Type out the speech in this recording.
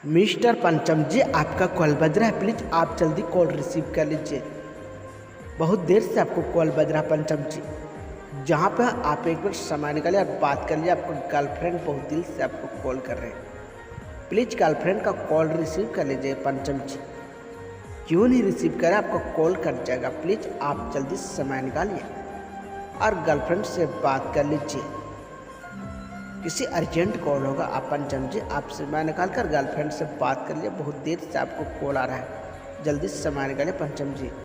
Mister पंचम जी, आपका call बज रहा है, प्लीज़ आप जल्दी कॉल रिसीव कर लीजिए। बहुत देर से आपको कॉल बज रहा है पंचम जी। जहाँ पर आप एक मिनट समय निकालिए और बात कर लीजिए। आपको गर्लफ्रेंड बहुत दिल से आपको कॉल कर रहे हैं। प्लीज़ गर्लफ्रेंड का कॉल रिसीव कर लीजिए पंचम जी। क्यों नहीं रिसीव करें, आपका कॉल कट जाएगा। प्लीज़ आप जल्दी समय निकालिए और गर्लफ्रेंड से बात कर लीजिए। किसी अर्जेंट कॉल होगा आप पंचम जी, आप समय निकाल कर गर्लफ्रेंड से बात कर लिए। बहुत देर से आपको कॉल आ रहा है, जल्दी समय निकालिए पंचम जी।